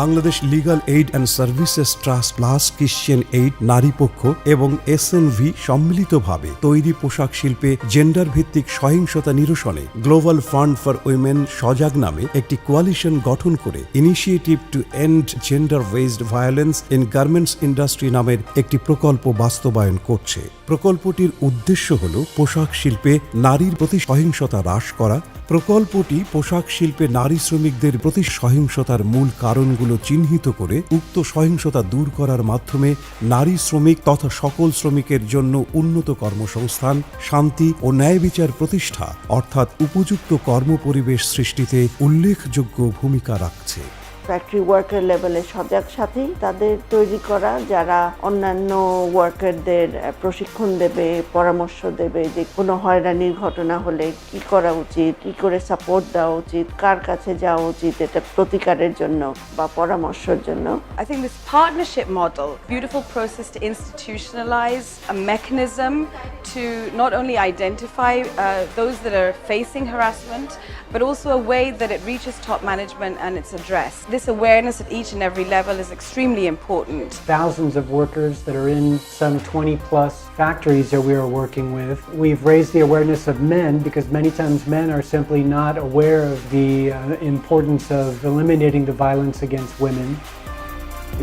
Bangladesh legal aid and services trust plus Christian aid নারী পক্ষ এবং এসএনভি সম্মিলিতভাবে তৈরি পোশাক শিল্পে জেন্ডার ভিত্তিক সহিংসতা নিরসনে গ্লোবাল ফান্ড ফর উইমেন সজাগ নামে একটি কোয়ালিশন গঠন করে initiative to end gender based violence in garments industry নামের একটি প্রকল্প বাস্তবায়ন করছে। প্রকল্পটির উদ্দেশ্য হল পোশাক শিল্পে নারীর প্রতি সহিংসতা হ্রাস করা। প্রকল্পটি পোশাক শিল্পে নারী শ্রমিকদের প্রতি সহিংসতার মূল কারণগুলো চিহ্নিত করে উক্ত সহিংসতা দূর করার মাধ্যমে নারী শ্রমিক তথা সকল শ্রমিকের জন্য উন্নত কর্মসংস্থান, শান্তি ও ন্যায় বিচার প্রতিষ্ঠা অর্থাৎ উপযুক্ত কর্মপরিবেশ সৃষ্টিতে উল্লেখযোগ্য ভূমিকা রাখছে। ফ্যাক্টরি ওয়ার্কার লেভেলে সজাগ সাথী তাদের তৈরি করা, যারা অন্যান্য ওয়ার্কারদের প্রশিক্ষণ দেবে, পরামর্শ দেবে যে কোনো হয়রানির ঘটনা হলে কি করা উচিত, কি করে সাপোর্ট দেওয়া উচিত, কার কাছে যাওয়া উচিত এটা প্রতিকারের জন্য বা পরামর্শের জন্য। I think this partnership model, beautiful process to institutionalize a mechanism to not only identify those that are facing harassment, but also a way that it reaches top management and it's addressed. This awareness at each and every level is extremely important. Thousands of workers that are in some 20 plus factories that we are working with. We've raised the awareness of men because many times men are simply not aware of the importance of eliminating the violence against women.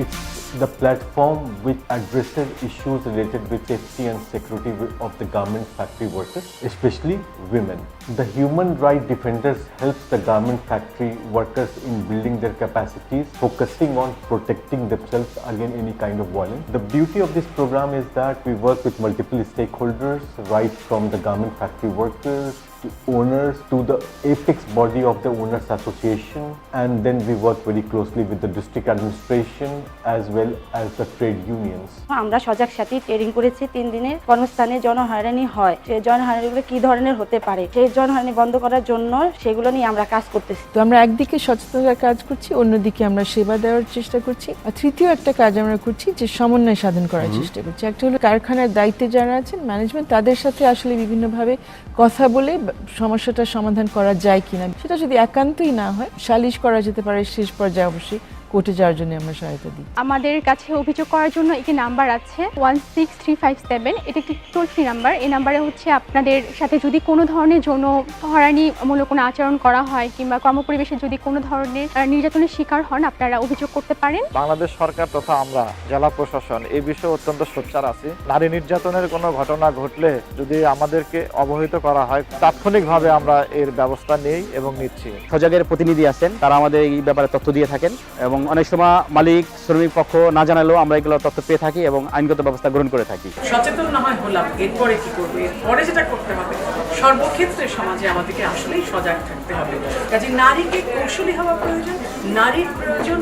It's the platform which addresses issues related with safety and security of the garment factory workers, especially women. The human rights defenders helps the garment factory workers in building their capacities, focusing on protecting themselves against any kind of violence. The beauty of this program is that we work with multiple stakeholders, right from the garment factory workers to owners to the apex body of the owners association, and then we work very closely with the district administration as well as the trade unions. আমরা সজাগ সাথী training করেছি 3 দিনের কর্মস্থানে জনহয়রানি হয়, সেই জনহয়রানিগুলো কি ধরনের হতে পারে, সেই জনহয়রানি বন্ধ করার জন্য সেগুলো নিয়ে আমরা কাজ করতেছি। তো আমরা একদিকে সচেতনতার কাজ করছি, অন্যদিকে আমরা সেবা দেওয়ার চেষ্টা করছি, আর তৃতীয় একটা কাজ আমরা করছি যে সমন্বয় সাধন করার চেষ্টা করছি। একটা হলো কারখানার দায়িত্বে যারা আছেন ম্যানেজমেন্ট, তাদের সাথে আসলে বিভিন্নভাবে কথা বলে সমস্যাটার সমাধান করা যায় কিনা, সেটা যদি একান্তই না হয় সালিশ করা যেতে পারে, শেষ পর্যায়ে অবশ্যই কোর্টে যাওয়ার জন্য আমরা সহায়তা দিই। আমাদের কাছে অভিযোগ করার জন্য একটি নাম্বার আছে 16357, এটা একটি টোল ফ্রি নাম্বার। এই নাম্বারে হচ্ছে আপনাদের সাথে যদি কোনো ধরনের যৌন হয়রানিমূলক কোনো আচরণ করা হয় কিংবা কর্মপরিবেশে যদি কোনো ধরনের নির্যাতনের শিকার হন, আপনারা অভিযোগ করতে পারেন। বাংলাদেশ সরকার তথা আমরা জেলা প্রশাসন এই বিষয়ে অত্যন্ত সোচ্চার আছি। নারী নির্যাতনের কোনো ঘটনা ঘটলে যদি আমাদেরকে অবহিত করা হয়, তাৎক্ষণিকভাবে আমরা এর ব্যবস্থা নেই এবং নিচ্ছি। সজাগের প্রতিনিধি আছেন, তারা আমাদের এই ব্যাপারে তথ্য দিয়ে থাকেন এবং অনেক সময় মালিক শ্রমিক পক্ষ না জানালেও আমরা এগুলো তথ্য পেয়ে থাকি এবং আইনগত ব্যবস্থা গ্রহণ করে থাকি। সচেতন না হয় হলাম, এরপরে কি করবো, এরপরে যেটা করতে হবে, সর্বক্ষেত্রে সমাজে আমাদেরকে আসলেই সজাগ থাকতে হবে। কাজে নারীকে কৌশলী হওয়া প্রয়োজন, নারীর প্রয়োজন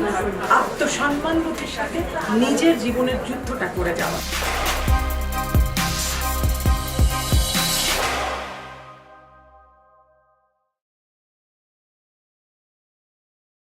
আত্মসম্মানবোধের সাথে নিজের জীবনের যুদ্ধটা করে যাওয়া।